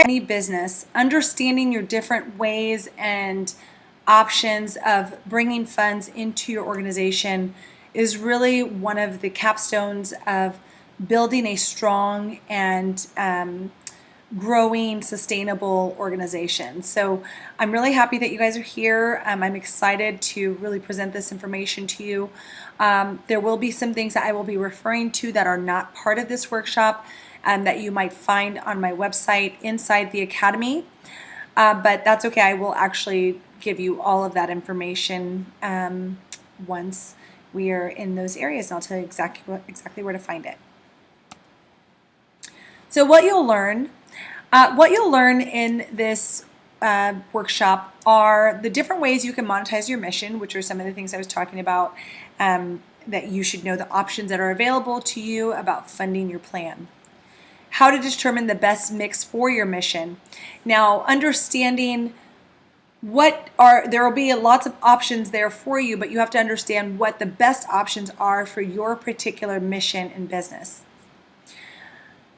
any business, understanding your different ways and options of bringing funds into your organization is really one of the capstones of building a strong and growing, sustainable organization. So I'm really happy that you guys are here. I'm excited to really present this information to you. There will be some things that I will be referring to that are not part of this workshop that you might find on my website inside the Academy. But that's okay. I will actually give you all of that information once we are in those areas, and I'll tell you exactly where to find it. So what you'll learn in this workshop are the different ways you can monetize your mission, which are some of the things I was talking about, that you should know the options that are available to you about funding your plan. How to determine the best mix for your mission. Now, understanding there will be lots of options there for you, but you have to understand what the best options are for your particular mission and business.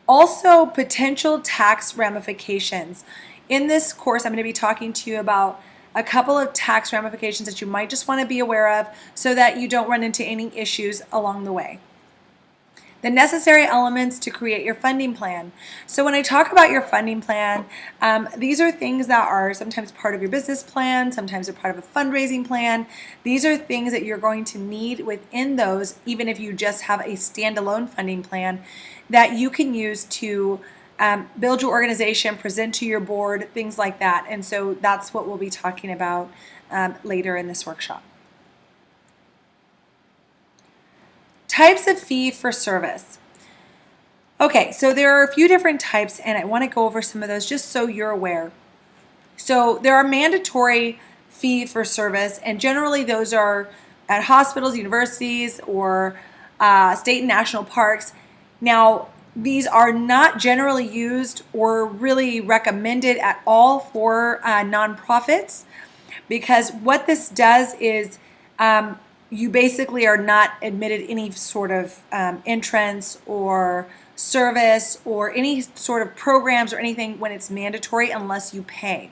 Also, potential tax ramifications. In this course, I'm going to be talking to you about a couple of tax ramifications that you might just want to be aware of so that you don't run into any issues along the way. The necessary elements to create your funding plan. So when I talk about your funding plan, these are things that are sometimes part of your business plan, sometimes they're part of a fundraising plan. These are things that you're going to need within those, even if you just have a standalone funding plan, that you can use to build your organization, present to your board, things like that. And so that's what we'll be talking about later in this workshop. Types of fee for service. Okay, so there are a few different types, and I want to go over some of those just so you're aware. So there are mandatory fee for service, and generally those are at hospitals, universities, or state and national parks. Now, these are not generally used or really recommended at all for nonprofits, because what this does is you basically are not admitted any sort of entrance or service or any sort of programs or anything when it's mandatory unless you pay.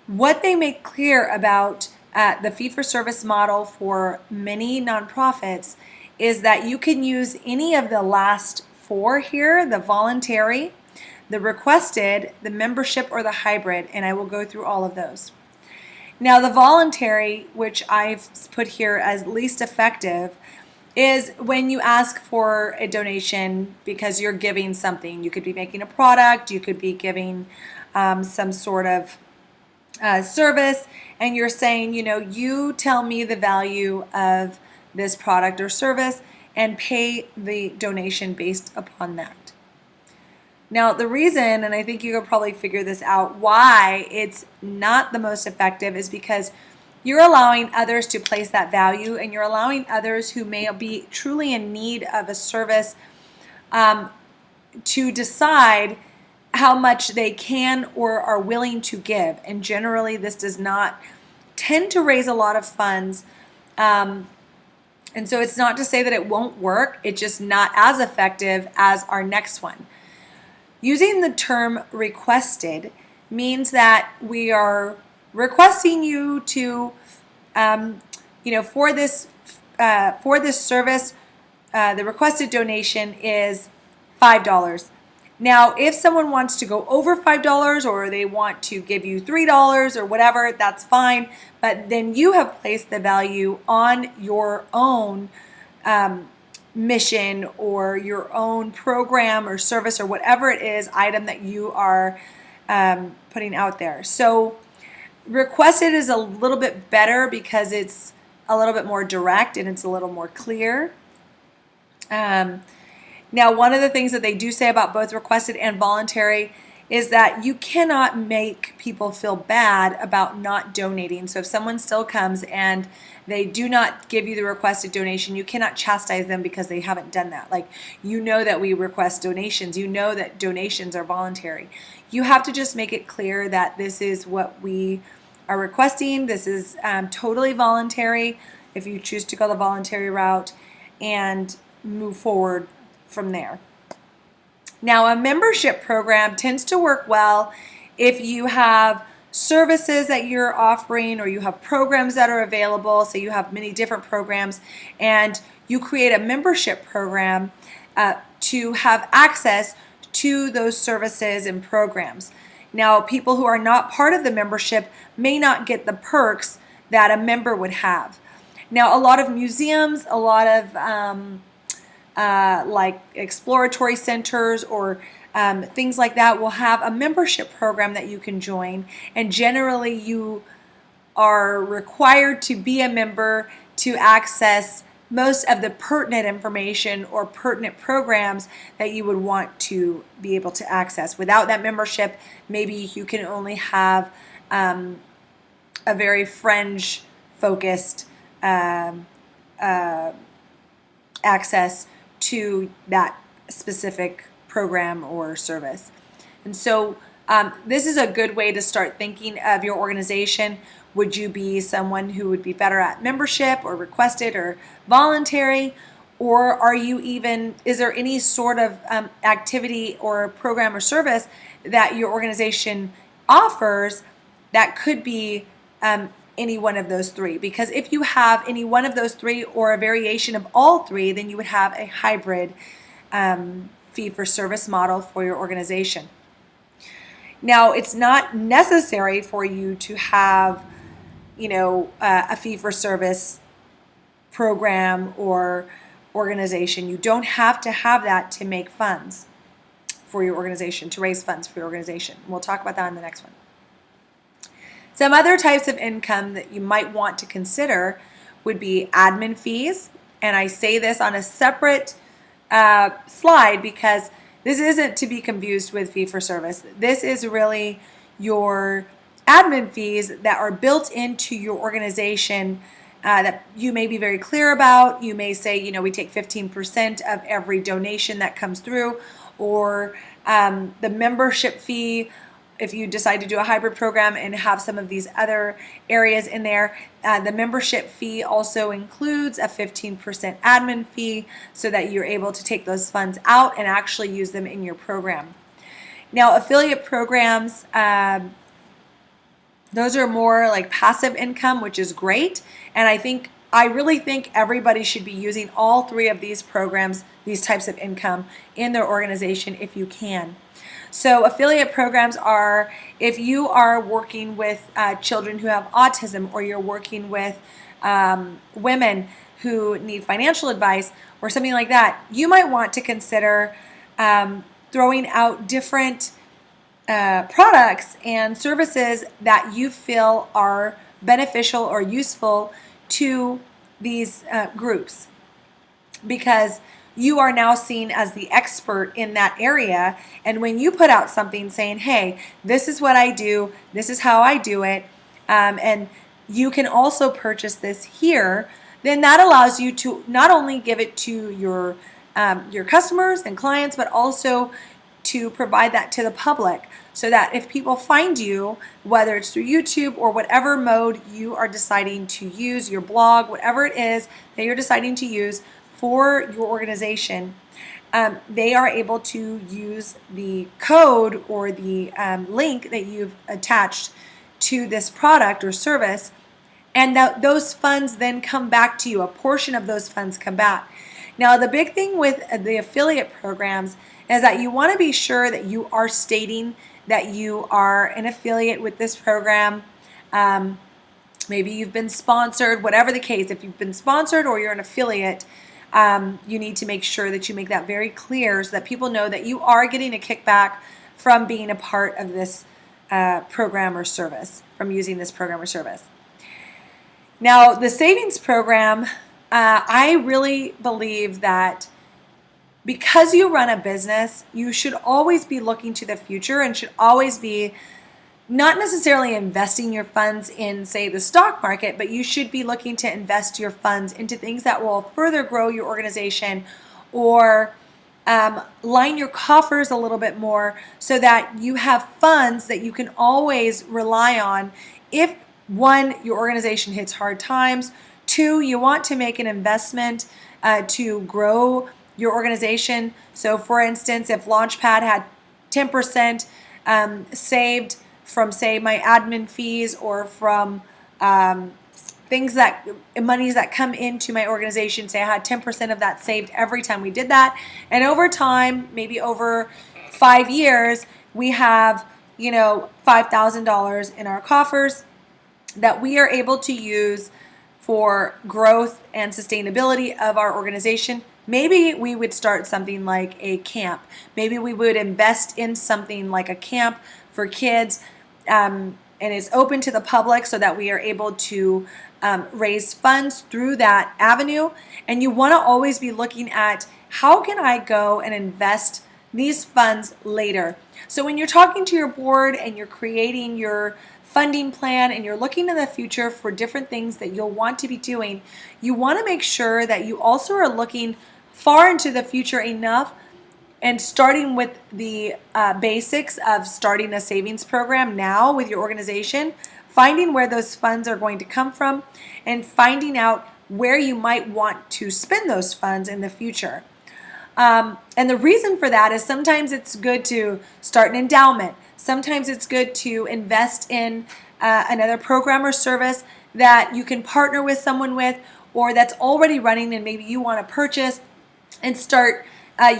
What they make clear about the fee-for-service model for many nonprofits is that you can use any of the last four here, the voluntary, the requested, the membership, or the hybrid, and I will go through all of those. Now, the voluntary, which I've put here as least effective, is when you ask for a donation because you're giving something. You could be making a product, you could be giving some sort of service, and you're saying, you tell me the value of this product or service and pay the donation based upon that. Now, the reason, and I think you could probably figure this out, why it's not the most effective is because you're allowing others to place that value, and you're allowing others who may be truly in need of a service to decide how much they can or are willing to give. And generally, this does not tend to raise a lot of funds. And so it's not to say that it won't work. It's just not as effective as our next one. Using the term requested means that we are requesting you to, for this service, the requested donation is $5. Now, if someone wants to go over $5 or they want to give you $3 or whatever, that's fine. But then you have placed the value on your own mission or your own program or service or whatever it is, item that you are putting out there. So requested is a little bit better because it's a little bit more direct and it's a little more clear. Now, one of the things that they do say about both requested and voluntary is that you cannot make people feel bad about not donating. So if someone still comes and they do not give you the requested donation, you cannot chastise them because they haven't done that. Like, that we request donations. That donations are voluntary. You have to just make it clear that this is what we are requesting. This is totally voluntary if you choose to go the voluntary route, and move forward from there. Now, a membership program tends to work well if you have services that you're offering or you have programs that are available. So you have many different programs and you create a membership program to have access to those services and programs. Now, people who are not part of the membership may not get the perks that a member would have. Now, a lot of museums, a lot of like exploratory centers or things like that will have a membership program that you can join, and generally you are required to be a member to access most of the pertinent information or pertinent programs that you would want to be able to access. Without that membership, maybe you can only have a very fringe focused access to that specific program or service. And so this is a good way to start thinking of your organization. Would you be someone who would be better at membership or requested or voluntary? Or are you even, is there any sort of activity or program or service that your organization offers that could be any one of those three? Because if you have any one of those three or a variation of all three, then you would have a hybrid fee-for-service model for your organization. Now, it's not necessary for you to have, a fee-for-service program or organization. You don't have to have that to make funds for your organization, to raise funds for your organization. We'll talk about that in the next one. Some other types of income that you might want to consider would be admin fees. And I say this on a separate slide because this isn't to be confused with fee for service. This is really your admin fees that are built into your organization that you may be very clear about. You may say, we take 15% of every donation that comes through, or the membership fee. If you decide to do a hybrid program and have some of these other areas in there, the membership fee also includes a 15% admin fee so that you're able to take those funds out and actually use them in your program. Now, affiliate programs, those are more like passive income, which is great. And I really think everybody should be using all three of these programs, these types of income in their organization if you can. So affiliate programs are if you are working with children who have autism, or you're working with women who need financial advice or something like that, you might want to consider throwing out different products and services that you feel are beneficial or useful to these groups, because you are now seen as the expert in that area. And when you put out something saying, hey, this is what I do, this is how I do it, and you can also purchase this here, then that allows you to not only give it to your customers and clients, but also to provide that to the public, so that if people find you, whether it's through YouTube or whatever mode you are deciding to use, your blog, whatever it is that you're deciding to use for your organization, they are able to use the code or the link that you've attached to this product or service, and those funds then come back to you. A portion of those funds come back. Now, the big thing with the affiliate programs is that you want to be sure that you are stating that you are an affiliate with this program. Maybe you've been sponsored, whatever the case. If you've been sponsored or you're an affiliate, you need to make sure that you make that very clear so that people know that you are getting a kickback from being a part of this program or service, from using this program or service. Now, the savings program, I really believe that because you run a business, you should always be looking to the future and should always be not necessarily investing your funds in, say, the stock market, but you should be looking to invest your funds into things that will further grow your organization, or line your coffers a little bit more so that you have funds that you can always rely on if, one, your organization hits hard times, two, you want to make an investment to grow your organization. So for instance, if Launchpad had 10% saved from, say, my admin fees or from monies that come into my organization, say I had 10% of that saved every time we did that. And over time, maybe over 5 years, we have, $5,000 in our coffers that we are able to use for growth and sustainability of our organization. Maybe we would start something like a camp. Maybe we would invest in something like a camp for kids, and it's open to the public so that we are able to raise funds through that avenue. And you want to always be looking at, how can I go and invest these funds later? So when you're talking to your board and you're creating your funding plan and you're looking in the future for different things that you'll want to be doing, you want to make sure that you also are looking far into the future enough and starting with the basics of starting a savings program now with your organization, finding where those funds are going to come from, and finding out where you might want to spend those funds in the future. And the reason for that is sometimes it's good to start an endowment. Sometimes it's good to invest in another program or service that you can partner with someone with, or that's already running and maybe you want to purchase and start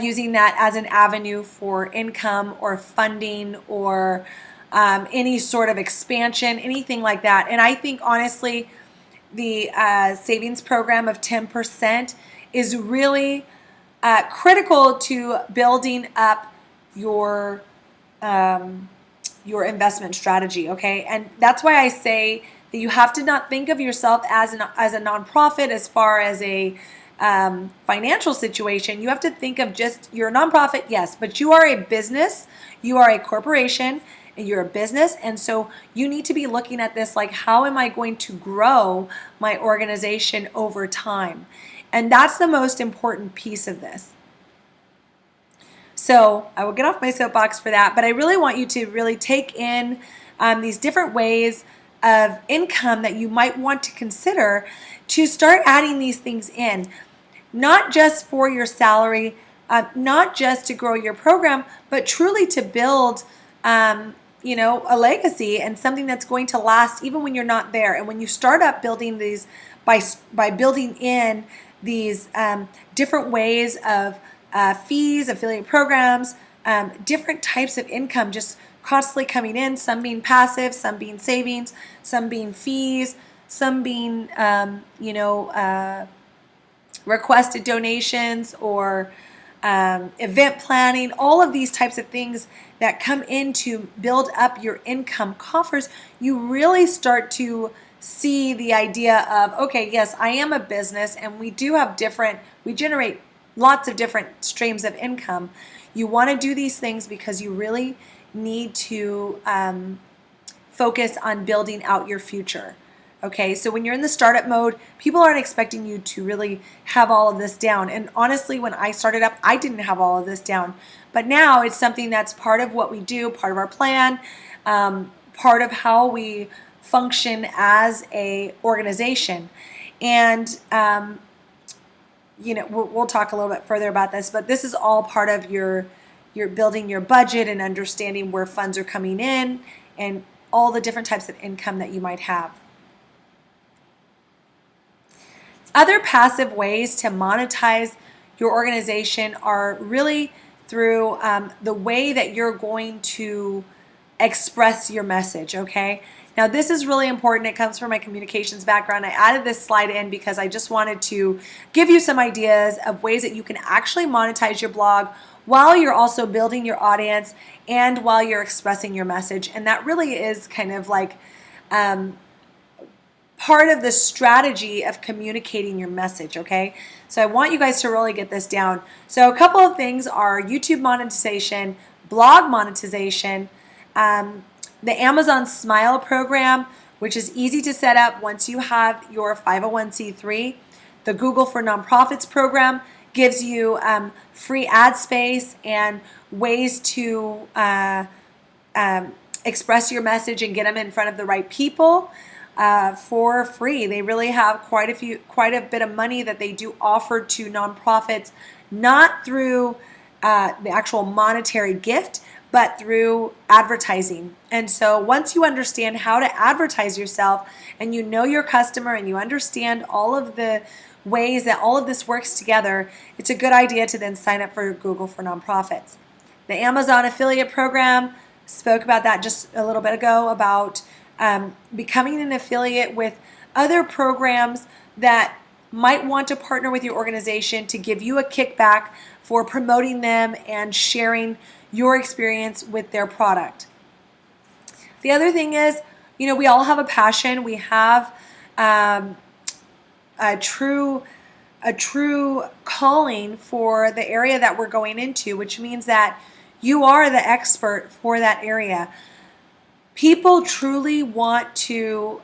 using that as an avenue for income or funding or any sort of expansion, anything like that. And I think honestly, the savings program of 10% is really critical to building up your investment strategy, okay? And that's why I say that you have to not think of yourself as a nonprofit as far as a financial situation. You have to think of just, you're a nonprofit, yes, but you are a business, you are a corporation, and you're a business. And so you need to be looking at this like, how am I going to grow my organization over time? And that's the most important piece of this. So I will get off my soapbox for that, but I really want you to really take in these different ways of income that you might want to consider to start adding these things in, not just for your salary, not just to grow your program, but truly to build a legacy and something that's going to last even when you're not there. And when you start up building these by building in these different ways of fees, affiliate programs, different types of income just constantly coming in, some being passive, some being savings, some being fees, some being, requested donations or event planning, all of these types of things that come in to build up your income coffers, you really start to see the idea of, okay, yes, I am a business and we generate lots of different streams of income. You want to do these things because you really need to focus on building out your future. Okay, so when you're in the startup mode, people aren't expecting you to really have all of this down. And honestly, when I started up, I didn't have all of this down. But now it's something that's part of what we do, part of our plan, part of how we function as a organization. And we'll talk a little bit further about this, but this is all part of your building your budget and understanding where funds are coming in and all the different types of income that you might have. Other passive ways to monetize your organization are really through the way that you're going to express your message, okay? Now, this is really important. It comes from my communications background. I added this slide in because I just wanted to give you some ideas of ways that you can actually monetize your blog while you're also building your audience and while you're expressing your message. And that really is kind of like part of the strategy of communicating your message, okay? So I want you guys to really get this down. So a couple of things are YouTube monetization, blog monetization, the Amazon Smile program, which is easy to set up once you have your 501c3. The Google for Nonprofits program gives you free ad space and ways to express your message and get them in front of the right people for free. They really have quite a bit of money that they do offer to nonprofits not through the actual monetary gift, but through advertising. And so once you understand how to advertise yourself and you know your customer and you understand all of the ways that all of this works together, it's a good idea to then sign up for Google for Nonprofits. The Amazon affiliate program, spoke about that just a little bit ago, about becoming an affiliate with other programs that might want to partner with your organization to give you a kickback for promoting them and sharing your experience with their product. The other thing is, we all have a passion. We have a true calling for the area that we're going into, which means that you are the expert for that area. People truly want to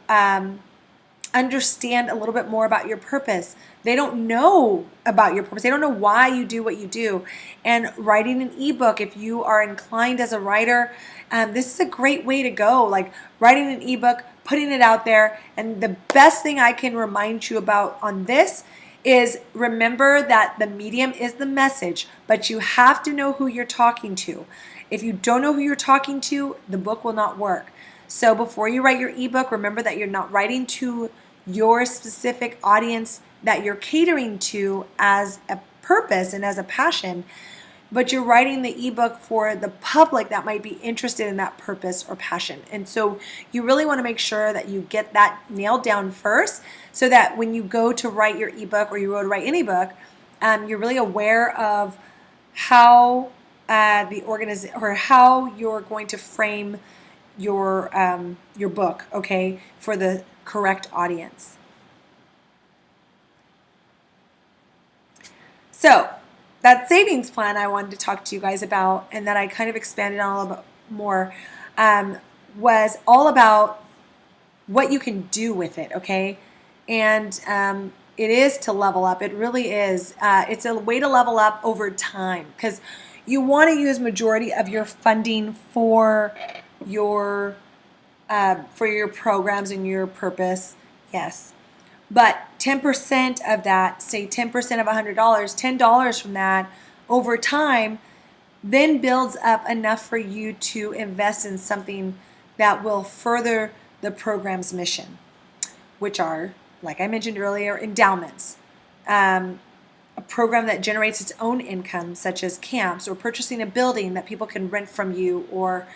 understand a little bit more about your purpose. They don't know about your purpose. They don't know why you do what you do. And writing an ebook, if you are inclined as a writer, this is a great way to go. Like writing an ebook, putting it out there. And the best thing I can remind you about on this is remember that the medium is the message, but you have to know who you're talking to. If you don't know who you're talking to, the book will not work. So before you write your ebook, remember that you're not writing to your specific audience that you're catering to as a purpose and as a passion, but you're writing the ebook for the public that might be interested in that purpose or passion. And so you really want to make sure that you get that nailed down first, so that when you go to write your ebook or you go to write any book, you're really aware of how the organization or how you're going to frame your book, okay, for the correct audience. So that savings plan I wanted to talk to you guys about, and that I kind of expanded on a little bit more, was all about what you can do with it, okay? And it is to level up. It really is. It's a way to level up over time, because you want to use majority of your funding for your programs and your purpose, yes. But 10% of that, say 10% of $100, $10 from that over time then builds up enough for you to invest in something that will further the program's mission, which are, like I mentioned earlier, endowments. A program that generates its own income, such as camps or purchasing a building that people can rent from you, or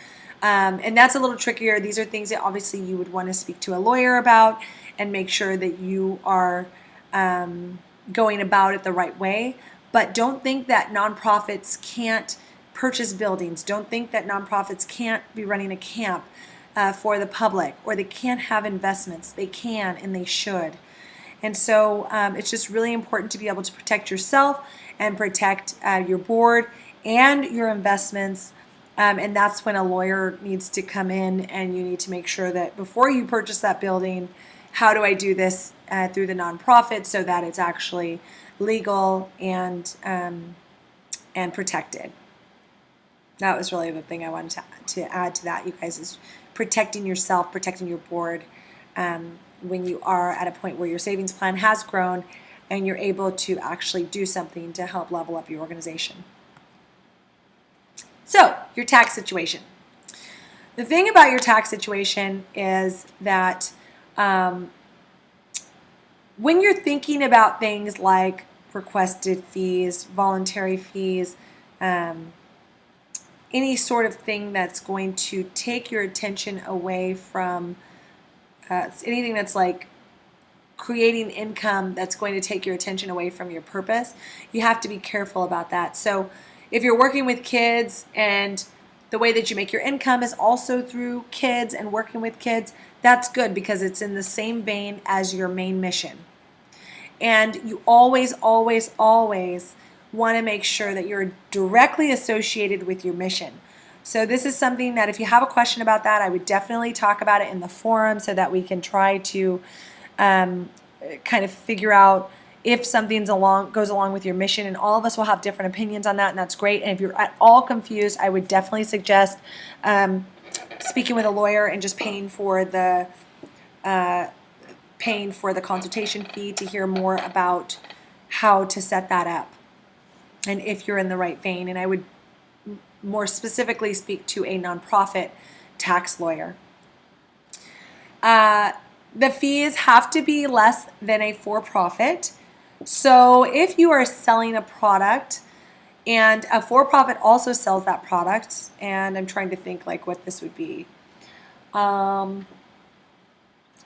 and that's a little trickier. These are things that obviously you would want to speak to a lawyer about and make sure that you are going about it the right way. But don't think that nonprofits can't purchase buildings. Don't think that nonprofits can't be running a camp for the public, or they can't have investments. They can, and they should. And so it's just really important to be able to protect yourself and protect your board and your investments. And that's when a lawyer needs to come in, and you need to make sure that before you purchase that building, how do I do this through the nonprofit so that it's actually legal and protected. That was really the thing I wanted to add to that, you guys, is protecting yourself, protecting your board when you are at a point where your savings plan has grown and you're able to actually do something to help level up your organization. So, your tax situation. The thing about your tax situation is that when you're thinking about things like requested fees, voluntary fees, any sort of thing that's going to take your attention away from anything that's like creating income that's going to take your attention away from your purpose, you have to be careful about that. So if you're working with kids and the way that you make your income is also through kids and working with kids, that's good, because it's in the same vein as your main mission. And you always, always, always want to make sure that you're directly associated with your mission. So this is something that if you have a question about that, I would definitely talk about it in the forum so that we can try to kind of figure out if something goes along with your mission. And all of us will have different opinions on that, and that's great. And if you're at all confused, I would definitely suggest speaking with a lawyer and just paying for the consultation fee to hear more about how to set that up. and if you're in the right vein. And I would more specifically speak to a nonprofit tax lawyer. The fees have to be less than a for-profit. So if you are selling a product and a for-profit also sells that product, and I'm trying to think like what this would be.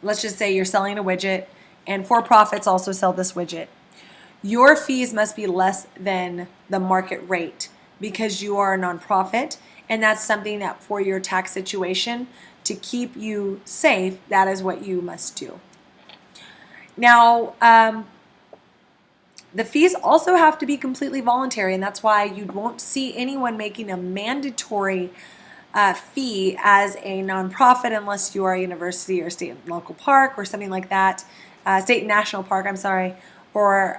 Let's just say you're selling a widget and for-profits also sell this widget. Your fees must be less than the market rate because you are a nonprofit, and that's something that for your tax situation, to keep you safe, that is what you must do. Now, the fees also have to be completely voluntary, and that's why you won't see anyone making a mandatory fee as a nonprofit unless you are a university or state and local park or something like that, state and national park, I'm sorry, or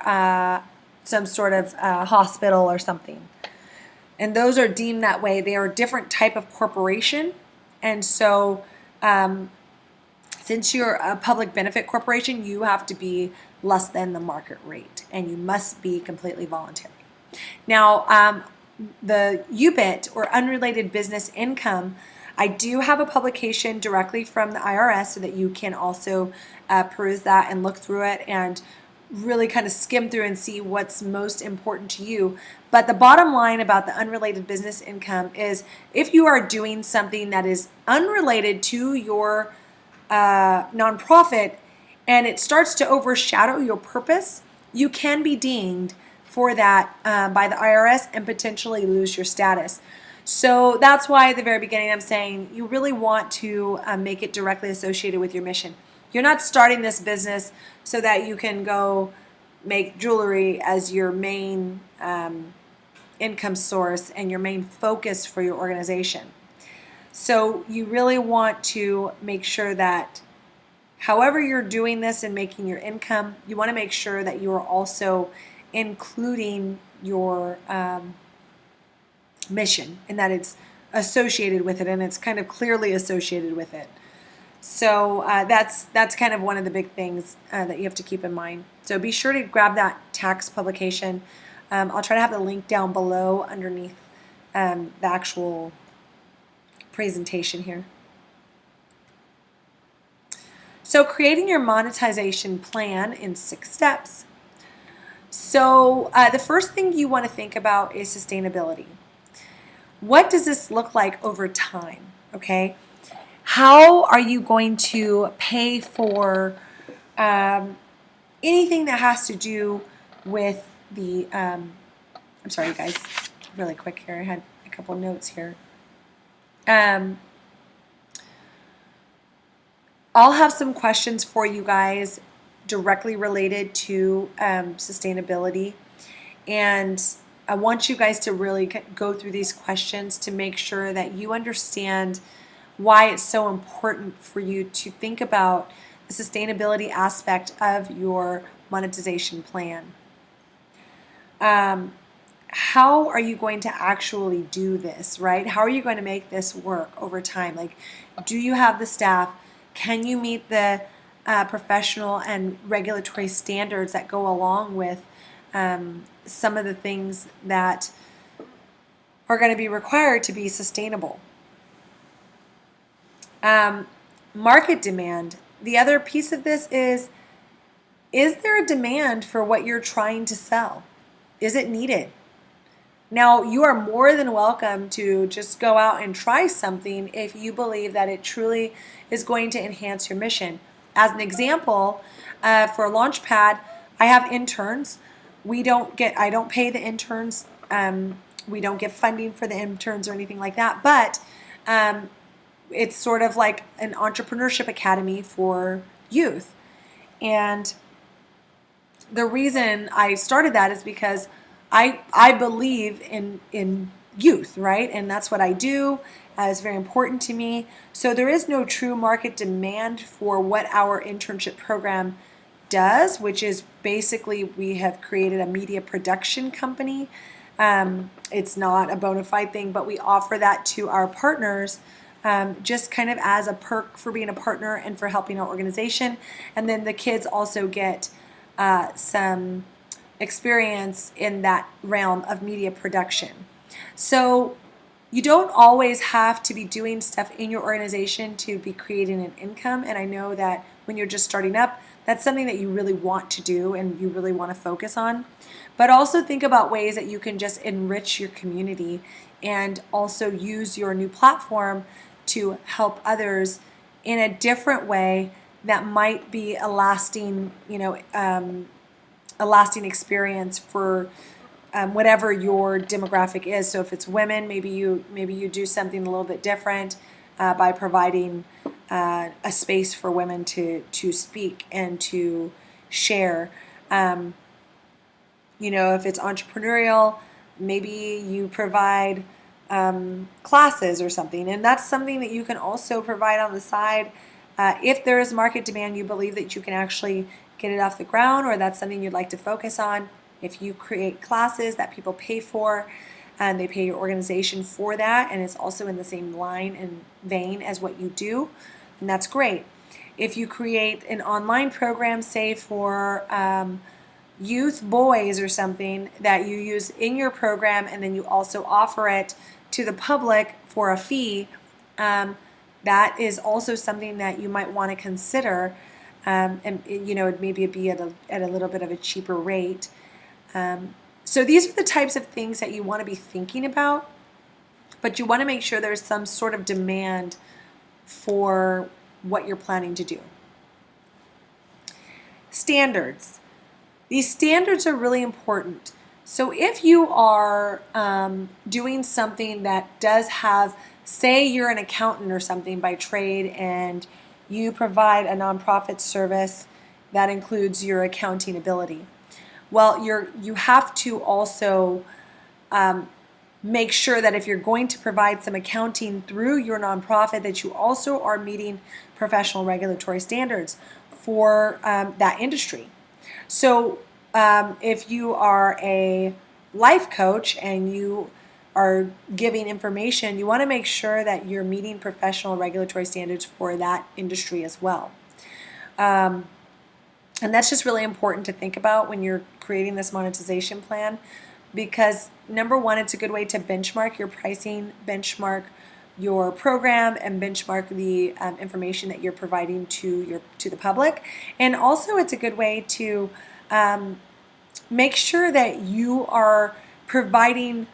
some sort of hospital or something. And those are deemed that way. They are a different type of corporation. And so since you're a public benefit corporation, you have to be less than the market rate, and you must be completely voluntary. Now, the UBIT, or unrelated business income, I do have a publication directly from the IRS so that you can also peruse that and look through it and really kind of skim through and see what's most important to you. But the bottom line about the unrelated business income is if you are doing something that is unrelated to your nonprofit and it starts to overshadow your purpose, you can be dinged for that by the IRS and potentially lose your status. So that's why at the very beginning I'm saying you really want to make it directly associated with your mission. You're not starting this business so that you can go make jewelry as your main income source and your main focus for your organization. So you really want to make sure that however you're doing this and making your income, you want to make sure that you are also including your mission and that it's associated with it and it's kind of clearly associated with it. So that's kind of one of the big things that you have to keep in mind. So be sure to grab that tax publication. I'll try to have the link down below underneath the actual presentation here. So creating your monetization plan in 6 steps. So the first thing you want to think about is sustainability. What does this look like over time? Okay. How are you going to pay for anything that has to do with the, I'm sorry, you guys, really quick here. I had a couple notes here. I'll have some questions for you guys directly related to sustainability. And I want you guys to really go through these questions to make sure that you understand why it's so important for you to think about the sustainability aspect of your monetization plan. How are you going to actually do this, right? How are you going to make this work over time? Like, do you have the staff? Can you meet the professional and regulatory standards that go along with some of the things that are going to be required to be sustainable? Market demand. The other piece of this is there a demand for what you're trying to sell? Is it needed? Now, you are more than welcome to just go out and try something if you believe that it truly is going to enhance your mission. As an example, for Launchpad, I have interns. I don't pay the interns. We don't get funding for the interns or anything like that, but it's sort of like an entrepreneurship academy for youth. And the reason I started that is because I believe in youth, right? And that's what I do. It's very important to me. So there is no true market demand for what our internship program does, which is basically we have created a media production company. It's not a bona fide thing, but we offer that to our partners just kind of as a perk for being a partner and for helping our organization. And then the kids also get some experience in that realm of media production. So you don't always have to be doing stuff in your organization to be creating an income. And I know that when you're just starting up, that's something that you really want to do and you really want to focus on. But also think about ways that you can just enrich your community and also use your new platform to help others in a different way that might be a lasting, a lasting experience for whatever your demographic is. So if it's women, maybe you do something a little bit different by providing a space for women to speak and to share. If it's entrepreneurial, maybe you provide classes or something, and that's something that you can also provide on the side. If there is market demand, you believe that you can actually get it off the ground, or that's something you'd like to focus on. If you create classes that people pay for, and they pay your organization for that, and it's also in the same line and vein as what you do, and that's great. If you create an online program, say for youth boys or something that you use in your program, and then you also offer it to the public for a fee, that is also something that you might want to consider, and maybe be at a little bit of a cheaper rate. So these are the types of things that you want to be thinking about, but you want to make sure there's some sort of demand for what you're planning to do. Standards. These standards are really important. So if you are doing something that does have, say you're an accountant or something by trade, and you provide a nonprofit service that includes your accounting ability. Well, you have to also make sure that if you're going to provide some accounting through your nonprofit, that you also are meeting professional regulatory standards for that industry. So if you are a life coach and you are giving information, you want to make sure that you're meeting professional regulatory standards for that industry as well. And that's just really important to think about when you're creating this monetization plan, because number one, it's a good way to benchmark your pricing, benchmark your program, and benchmark the information that you're providing to the public. And also it's a good way to make sure that you are providing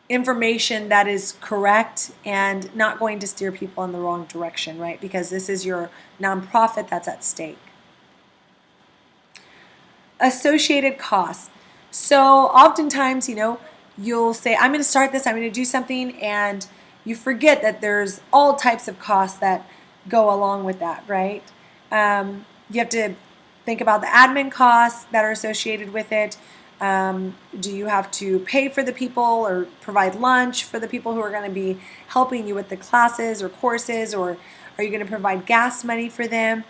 information that is correct and not going to steer people in the wrong direction, right? Because this is your nonprofit that's at stake. Associated costs. So oftentimes, you'll say, I'm going to start this, I'm going to do something, and you forget that there's all types of costs that go along with that, right? You have to think about the admin costs that are associated with it. Do you have to pay for the people or provide lunch for the people who are going to be helping you with the classes or courses, or are you going to provide gas money for them?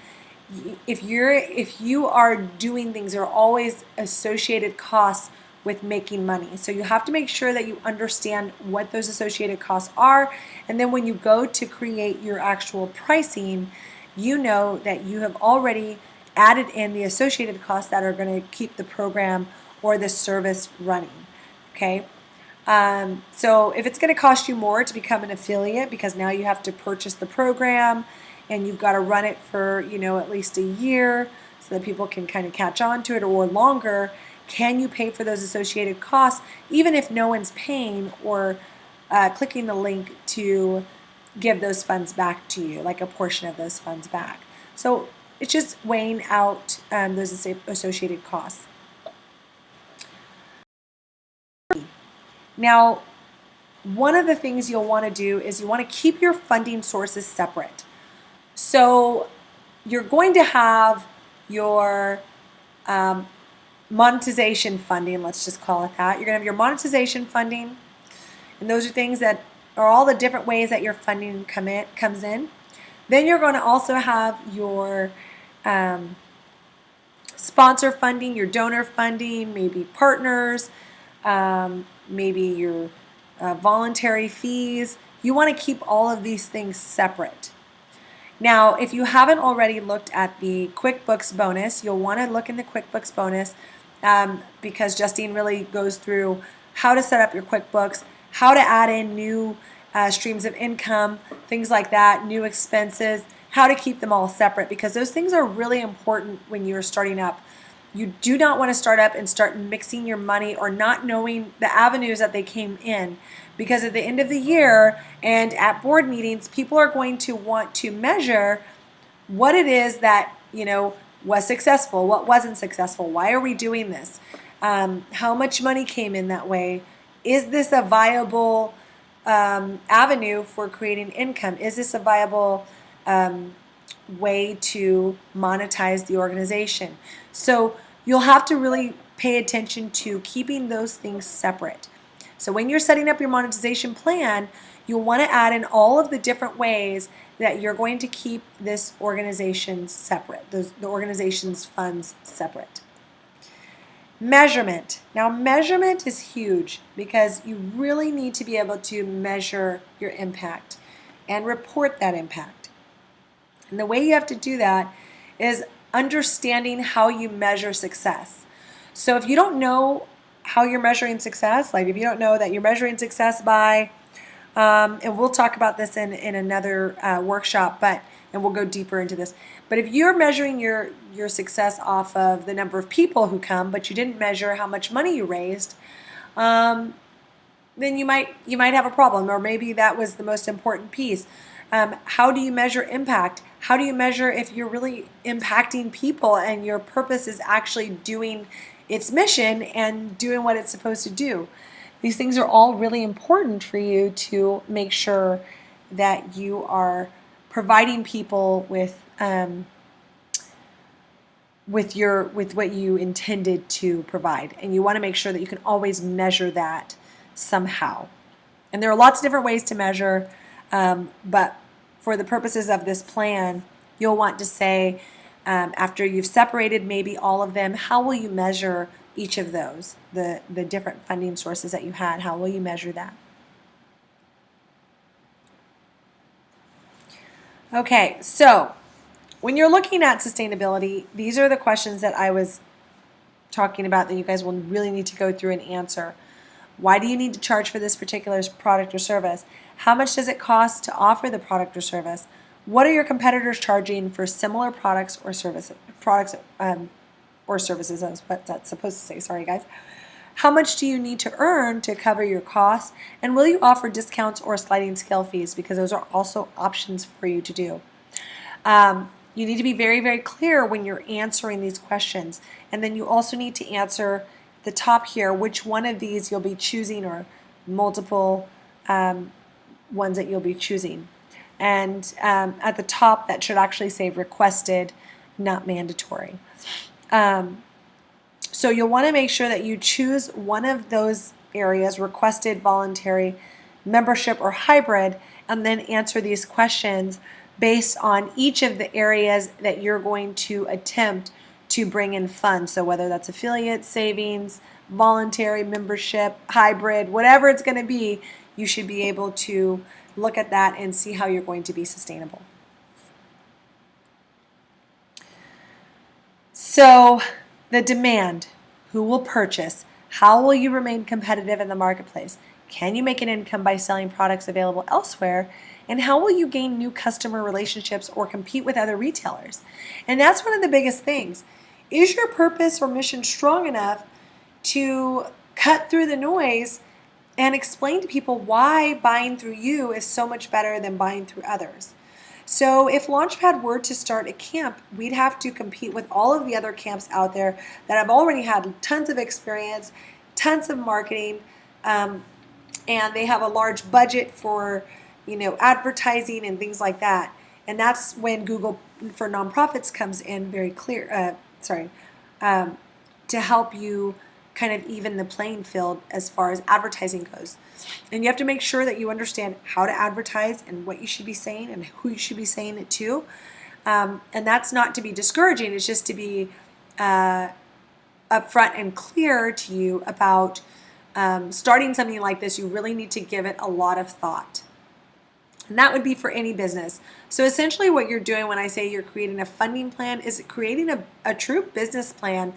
If you are doing things, there are always associated costs with making money. So you have to make sure that you understand what those associated costs are, and then when you go to create your actual pricing, you know that you have already added in the associated costs that are going to keep the program or the service running. Okay. So if it's going to cost you more to become an affiliate, because now you have to purchase the program and you've got to run it for at least a year so that people can kind of catch on to it, or longer, can you pay for those associated costs even if no one's paying or clicking the link to give those funds back to you, like a portion of those funds back? So it's just weighing out those associated costs. Now, one of the things you'll want to do is you want to keep your funding sources separate. So you're going to have your monetization funding, let's just call it that. You're going to have your monetization funding, and those are things that are all the different ways that your funding comes in. Then you're going to also have your sponsor funding, your donor funding, maybe partners, maybe your voluntary fees. You want to keep all of these things separate. Now, if you haven't already looked at the QuickBooks bonus, you'll want to look in the QuickBooks bonus because Justine really goes through how to set up your QuickBooks, how to add in new streams of income, things like that, new expenses, how to keep them all separate, because those things are really important when you're starting up. You do not want to start up and start mixing your money or not knowing the avenues that they came in, because at the end of the year and at board meetings, people are going to want to measure what it is that, was successful, what wasn't successful, why are we doing this, how much money came in that way, is this a viable avenue for creating income, is this a viable way to monetize the organization. So you'll have to really pay attention to keeping those things separate. So when you're setting up your monetization plan, you'll want to add in all of the different ways that you're going to keep this organization separate, the organization's funds separate. Measurement. Now, measurement is huge because you really need to be able to measure your impact and report that impact. And the way you have to do that is understanding how you measure success. So if you don't know how you're measuring success, like if you don't know that you're measuring success by, and we'll talk about this in another workshop, and we'll go deeper into this. But if you're measuring your success off of the number of people who come, but you didn't measure how much money you raised, then you might have a problem, or maybe that was the most important piece. How do you measure impact? How do you measure if you're really impacting people and your purpose is actually doing its mission and doing what it's supposed to do? These things are all really important for you to make sure that you are providing people with what you intended to provide, and you want to make sure that you can always measure that somehow. And there are lots of different ways to measure, but for the purposes of this plan, you'll want to say, after you've separated maybe all of them, how will you measure each of those, the different funding sources that you had? How will you measure that? Okay, so when you're looking at sustainability, these are the questions that I was talking about that you guys will really need to go through and answer. Why do you need to charge for this particular product or service? How much does it cost to offer the product or service? What are your competitors charging for similar products or services? That's what that's supposed to say. Sorry, guys. How much do you need to earn to cover your costs? And will you offer discounts or sliding scale fees? Because those are also options for you to do. You need to be very, very clear when you're answering these questions. And then you also need to answer the top here, which one of these you'll be choosing, or multiple ones that you'll be choosing. And at the top, that should actually say requested, not mandatory. So you'll want to make sure that you choose one of those areas, requested, voluntary, membership, or hybrid, and then answer these questions based on each of the areas that you're going to attempt to bring in funds. So whether that's affiliate, savings, voluntary, membership, hybrid, whatever it's going to be, you should be able to look at that and see how you're going to be sustainable. So the demand, who will purchase, how will you remain competitive in the marketplace? Can you make an income by selling products available elsewhere? And how will you gain new customer relationships or compete with other retailers? And that's one of the biggest things. Is your purpose or mission strong enough to cut through the noise and explain to people why buying through you is so much better than buying through others? So if Launchpad were to start a camp, we'd have to compete with all of the other camps out there that have already had tons of experience, tons of marketing, and they have a large budget for advertising and things like that. And that's when Google for Nonprofits comes in very clear, to help you kind of even the playing field as far as advertising goes. And you have to make sure that you understand how to advertise and what you should be saying and who you should be saying it to. And that's not to be discouraging, it's just to be upfront and clear to you about starting something like this. You really need to give it a lot of thought. And that would be for any business. So essentially what you're doing when I say you're creating a funding plan is creating a true business plan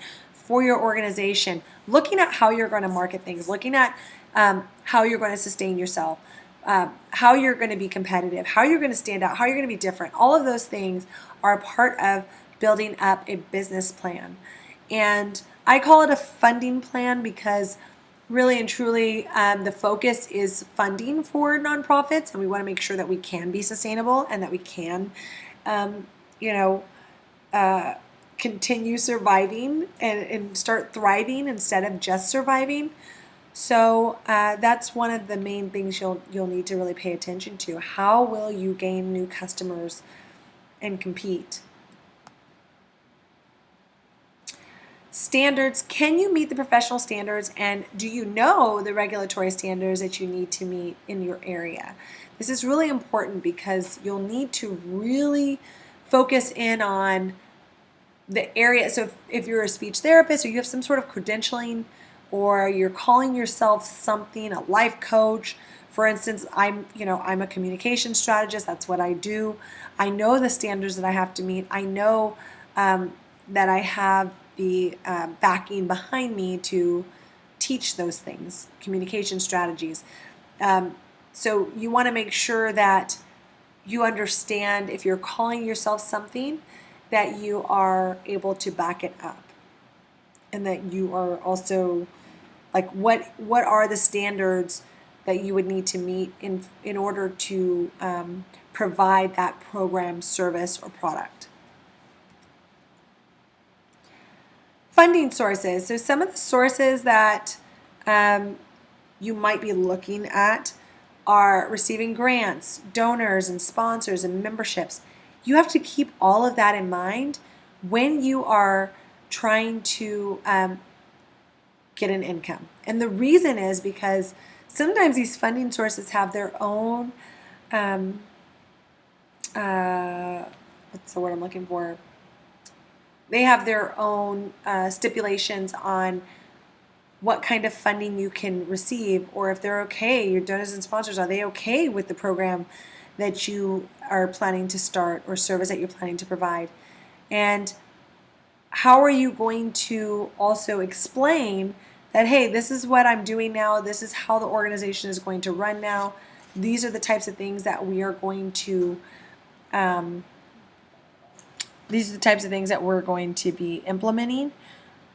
for your organization, looking at how you're going to market things, looking at how you're going to sustain yourself, how you're going to be competitive, how you're going to stand out, how you're going to be different. All of those things are a part of building up a business plan. And I call it a funding plan because really and truly the focus is funding for nonprofits, and we want to make sure that we can be sustainable and that we can, you know, continue surviving and start thriving instead of just surviving. So that's one of the main things you'll need to really pay attention to. How will you gain new customers and compete? Standards. Can you meet the professional standards, and do you know the regulatory standards that you need to meet in your area? This is really important because you'll need to really focus in on the area. So if you're a speech therapist, or you have some sort of credentialing, or you're calling yourself something, a life coach, for instance, I'm a communication strategist. That's what I do. I know the standards that I have to meet. I know that I have the backing behind me to teach those things, communication strategies. So you want to make sure that you understand, if you're calling yourself something, that you are able to back it up, and that you are also, like, what are the standards that you would need to meet in order to provide that program, service, or product. Funding sources. So some of the sources that you might be looking at are receiving grants, donors, and sponsors, and memberships. You have to keep all of that in mind when you are trying to get an income. And the reason is because sometimes these funding sources have their own, what's the word I'm looking for? They have their own stipulations on what kind of funding you can receive, or if they're okay, your donors and sponsors, are they okay with the program that you are planning to start or service that you're planning to provide? And how are you going to also explain that, hey, this is what I'm doing now, this is how the organization is going to run now, these are the types of things that we are going to these are the types of things that we're going to be implementing.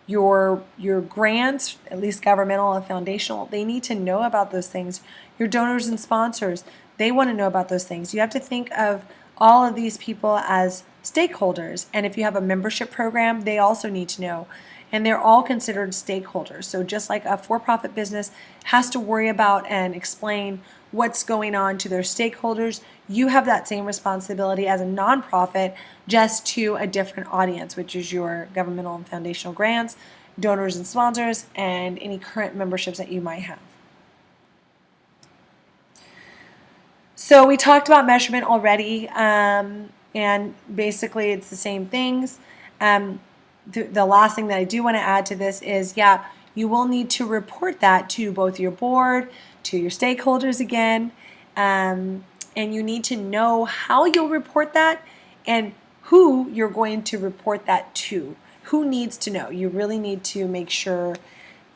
Your grants, at least governmental and foundational, they need to know about those things. Your donors and sponsors, they want to know about those things. You have to think of all of these people as stakeholders. And if you have a membership program, they also need to know. And they're all considered stakeholders. So just like a for-profit business has to worry about and explain what's going on to their stakeholders, you have that same responsibility as a nonprofit, just to a different audience, which is your governmental and foundational grants, donors and sponsors, and any current memberships that you might have. So we talked about measurement already, and basically it's the same things. The last thing that I do want to add to this is, you will need to report that to both your board, to your stakeholders again, and you need to know how you'll report that and who you're going to report that to. Who needs to know? You really need to make sure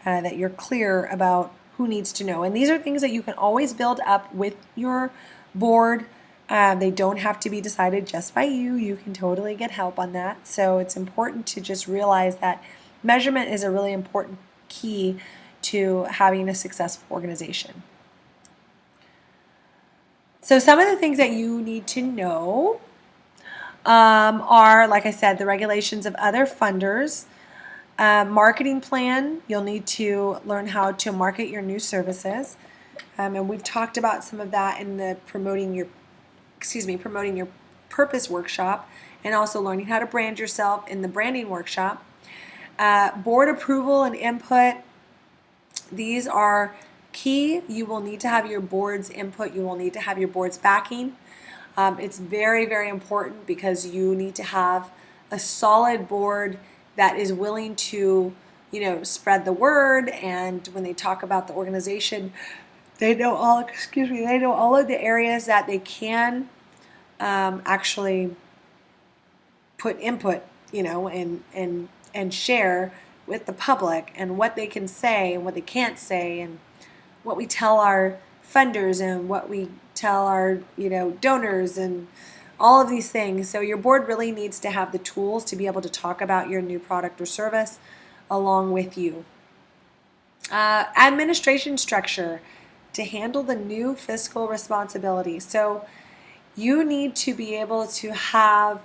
that you're clear about who needs to know. And these are things that you can always build up with your board. They don't have to be decided just by you. You can totally get help on that. So it's important to just realize that measurement is a really important key to having a successful organization. So some of the things that you need to know are, like I said, the regulations of other funders, marketing plan. You'll need to learn how to market your new services. And we've talked about some of that in the promoting your purpose workshop, and also learning how to brand yourself in the branding workshop. Board approval and input. These are key. You will need to have your board's input. You will need to have your board's backing. It's very, very important because you need to have a solid board that is willing to, spread the word. And when they talk about the organization, they know all of the areas that they can actually put input, and share with the public and what they can say and what they can't say, and what we tell our funders and what we tell our donors and all of these things. So your board really needs to have the tools to be able to talk about your new product or service along with you. Administration structure to handle the new fiscal responsibility. So you need to be able to have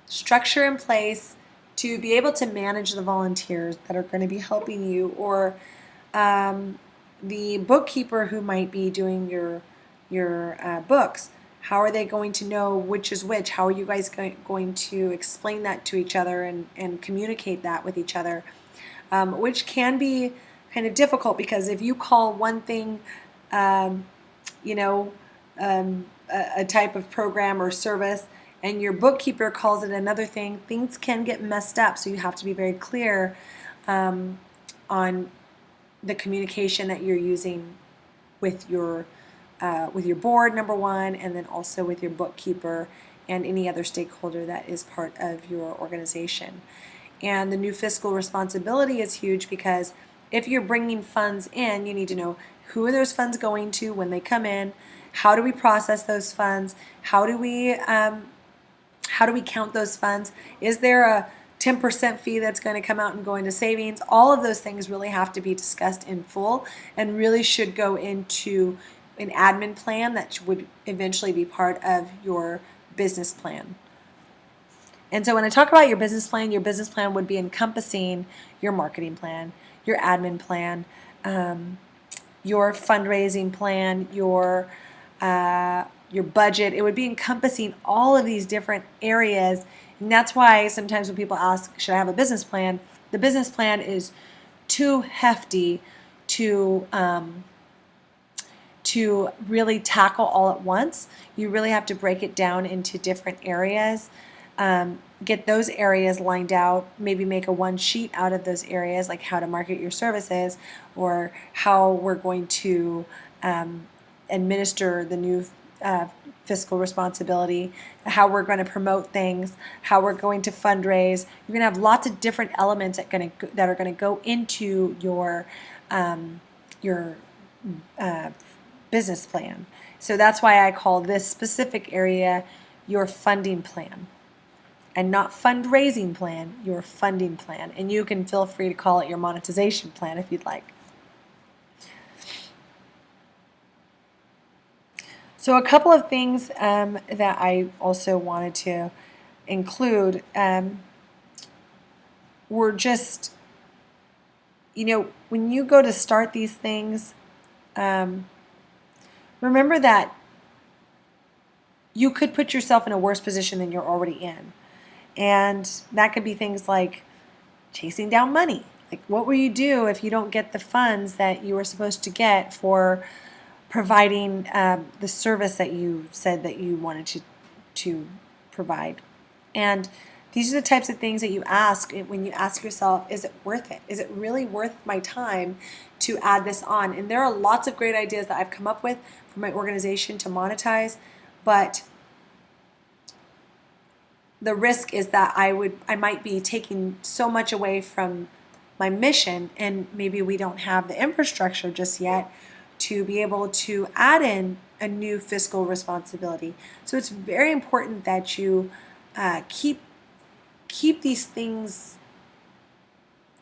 structure in place to be able to manage the volunteers that are going to be helping you, or the bookkeeper who might be doing your books. How are they going to know which is which? How are you guys going to explain that to each other and communicate that with each other? Which can be kind of difficult, because if you call one thing, a type of program or service, and your bookkeeper calls it another thing, things can get messed up. So you have to be very clear on the communication that you're using with your board, number one, and then also with your bookkeeper and any other stakeholder that is part of your organization. And the new fiscal responsibility is huge, because if you're bringing funds in, you need to know who are those funds going to when they come in. How do we process those funds? How do we count those funds? Is there a 10% fee that's going to come out and go into savings? All of those things really have to be discussed in full and really should go into an admin plan that would eventually be part of your business plan. And so when I talk about your business plan would be encompassing your marketing plan, your admin plan, your fundraising plan, your budget. It would be encompassing all of these different areas. And that's why sometimes when people ask, should I have a business plan? The business plan is too hefty to really tackle all at once. You really have to break it down into different areas. Get those areas lined out, maybe make a one sheet out of those areas, like how to market your services, or how we're going to administer the new fiscal responsibility, how we're going to promote things, how we're going to fundraise. You're going to have lots of different elements that are going to go into your business plan. So that's why I call this specific area your funding plan, and not fundraising plan, your funding plan. And you can feel free to call it your monetization plan if you'd like. So a couple of things that I also wanted to include were just, when you go to start these things, remember that you could put yourself in a worse position than you're already in. And that could be things like chasing down money. Like, what will you do if you don't get the funds that you were supposed to get for providing the service that you said that you wanted to provide? And these are the types of things that you ask when you ask yourself, is it worth it? Is it really worth my time to add this on? And there are lots of great ideas that I've come up with for my organization to monetize, but the risk is that I might be taking so much away from my mission, and maybe we don't have the infrastructure just yet to be able to add in a new fiscal responsibility. So it's very important that you keep these things,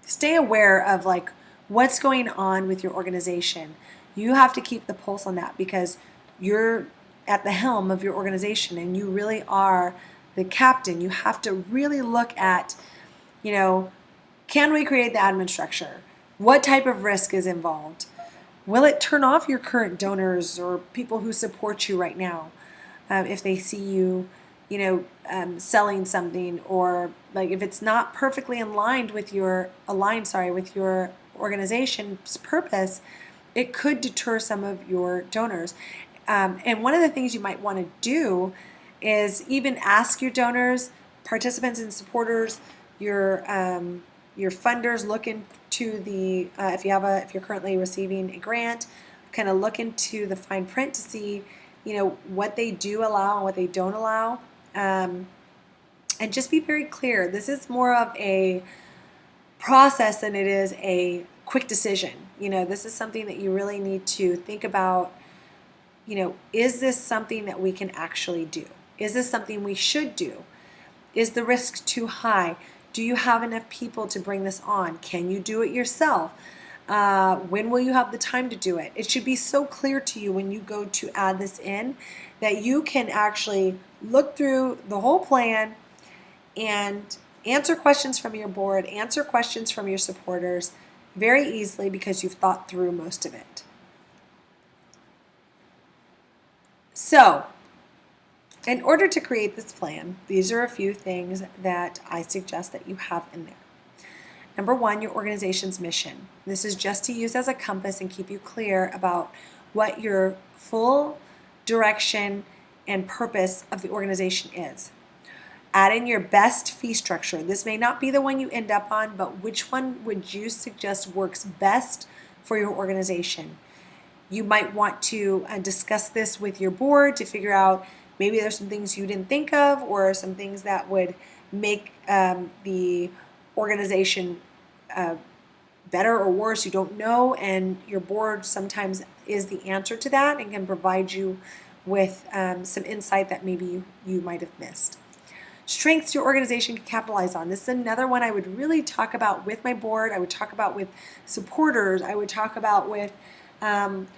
stay aware of like what's going on with your organization. You have to keep the pulse on that, because you're at the helm of your organization and you really are the captain. You have to really look at, can we create the admin structure? What type of risk is involved? Will it turn off your current donors or people who support you right now if they see you, selling something, or like if it's not perfectly aligned with your organization's purpose, it could deter some of your donors. And one of the things you might want to do is even ask your donors, participants and supporters, your funders, look into the if you're currently receiving a grant, kind of look into the fine print to see what they do allow and what they don't allow, and just be very clear. This is more of a process than it is a quick decision. This is something that you really need to think about. Is this something that we can actually do? Is this something we should do? Is the risk too high? Do you have enough people to bring this on? Can you do it yourself? When will you have the time to do it? It should be so clear to you when you go to add this in that you can actually look through the whole plan and answer questions from your board, answer questions from your supporters very easily because you've thought through most of it. So, in order to create this plan, these are a few things that I suggest that you have in there. Number one, your organization's mission. This is just to use as a compass and keep you clear about what your full direction and purpose of the organization is. Add in your best fee structure. This may not be the one you end up on, but which one would you suggest works best for your organization? You might want to discuss this with your board to figure out maybe there's some things you didn't think of or some things that would make the organization better or worse. You don't know, and your board sometimes is the answer to that and can provide you with some insight that maybe you might have missed. Strengths your organization can capitalize on. This is another one I would really talk about with my board. I would talk about with supporters. I would talk about with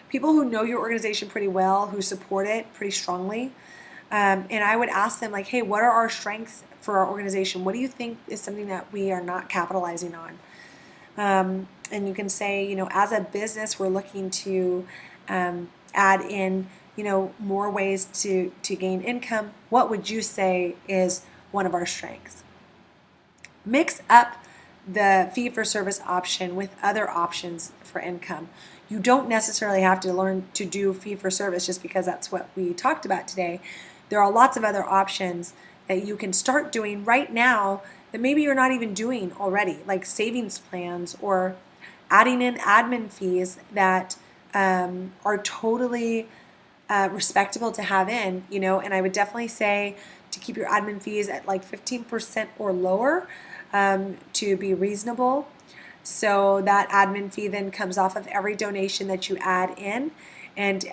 people who know your organization pretty well, who support it pretty strongly. And I would ask them, like, hey, what are our strengths for our organization? What do you think is something that we are not capitalizing on? And you can say, as a business, we're looking to add in, more ways to gain income. What would you say is one of our strengths? Mix up the fee-for-service option with other options for income. You don't necessarily have to learn to do fee-for-service just because that's what we talked about today. There are lots of other options that you can start doing right now that maybe you're not even doing already, like savings plans or adding in admin fees that are totally respectable to have in, and I would definitely say to keep your admin fees at like 15% or lower to be reasonable. So that admin fee then comes off of every donation that you add in, and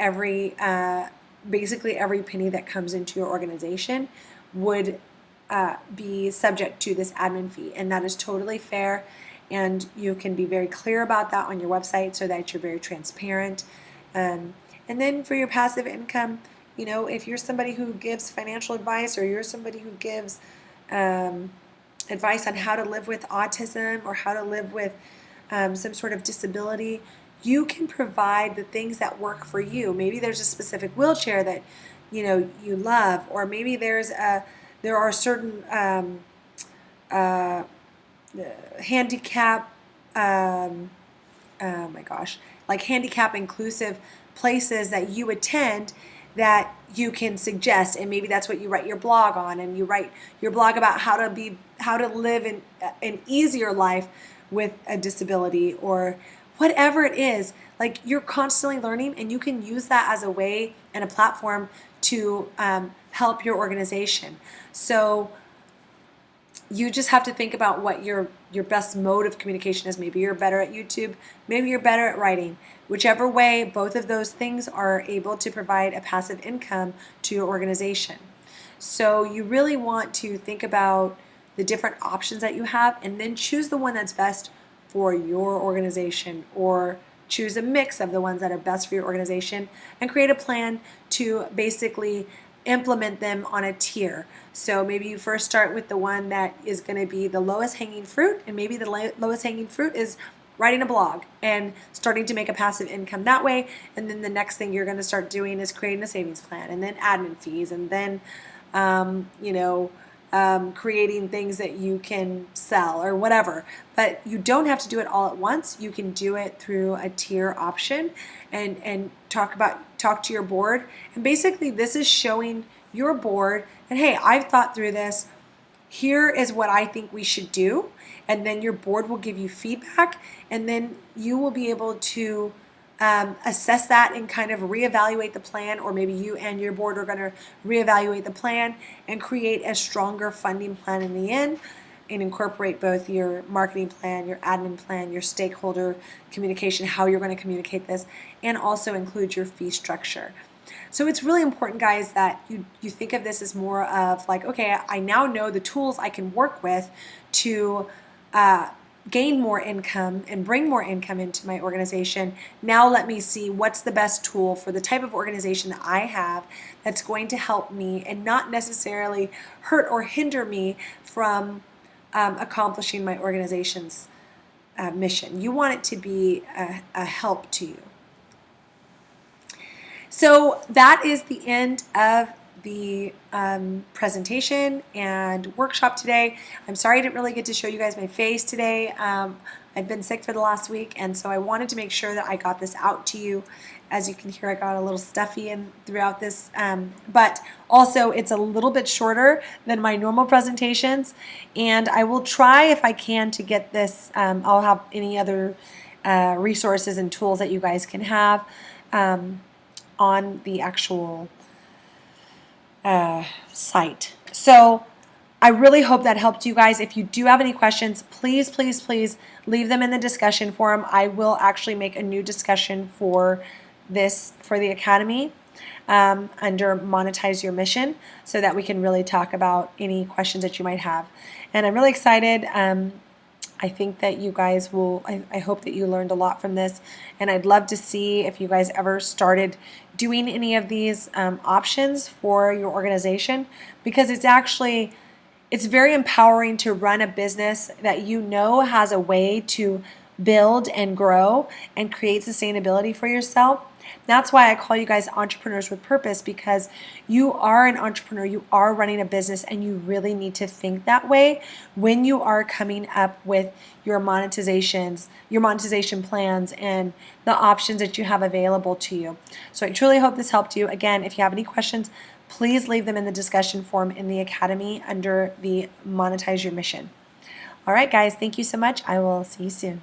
basically every penny that comes into your organization would be subject to this admin fee, and that is totally fair. And you can be very clear about that on your website so that you're very transparent. And then for your passive income, if you're somebody who gives financial advice, or you're somebody who gives advice on how to live with autism or how to live with some sort of disability, you can provide the things that work for you. Maybe there's a specific wheelchair that you love, or maybe there are certain handicap like handicap inclusive places that you attend that you can suggest, and maybe that's what you write your blog on, and you write your blog about how to live an easier life with a disability, or whatever it is. Like, you're constantly learning, and you can use that as a way and a platform to help your organization. So you just have to think about what your best mode of communication is. Maybe you're better at YouTube, maybe you're better at writing. Whichever way, both of those things are able to provide a passive income to your organization. So you really want to think about the different options that you have, and then choose the one that's best for your organization, or choose a mix of the ones that are best for your organization, and create a plan to basically implement them on a tier. So maybe you first start with the one that is going to be the lowest hanging fruit, and maybe the lowest hanging fruit is writing a blog and starting to make a passive income that way. And then the next thing you're going to start doing is creating a savings plan, and then admin fees, and then creating things that you can sell or whatever. But you don't have to do it all at once. You can do it through a tier option, and talk to your board. And basically this is showing your board that, hey, I've thought through this. Here is what I think we should do. And then your board will give you feedback, and then you will be able to assess that and kind of reevaluate the plan, or maybe you and your board are going to reevaluate the plan and create a stronger funding plan in the end. and incorporate both your marketing plan, your admin plan, your stakeholder communication, how you're going to communicate this, and also include your fee structure. So it's really important, guys, that you think of this as more of like, okay, I now know the tools I can work with to gain more income and bring more income into my organization. Now let me see what's the best tool for the type of organization that I have that's going to help me and not necessarily hurt or hinder me from accomplishing my organization's mission. You want it to be a help to you. So that is the end of the presentation and workshop today. I'm sorry I didn't really get to show you guys my face today. I've been sick for the last week, and so I wanted to make sure that I got this out to you. As you can hear, I got a little stuffy in throughout this, but also it's a little bit shorter than my normal presentations, and I will try, if I can, to get this. I'll have any other resources and tools that you guys can have on the actual site. So I really hope that helped you guys. If you do have any questions, please, please, please leave them in the discussion forum. I will actually make a new discussion for this, for the Academy, under Monetize Your Mission, so that we can really talk about any questions that you might have. And I'm really excited. I think that you guys will, I hope that you learned a lot from this, and I'd love to see if you guys ever started doing any of these options for your organization, because it's very empowering to run a business that you know has a way to build and grow and create sustainability for yourself. That's why I call you guys entrepreneurs with purpose, because you are an entrepreneur, you are running a business, and you really need to think that way when you are coming up with your monetization plans and the options that you have available to you. So I truly hope this helped you. Again, if you have any questions, please leave them in the discussion forum in the Academy under the Monetize Your Mission. All right, guys, thank you so much. I will see you soon.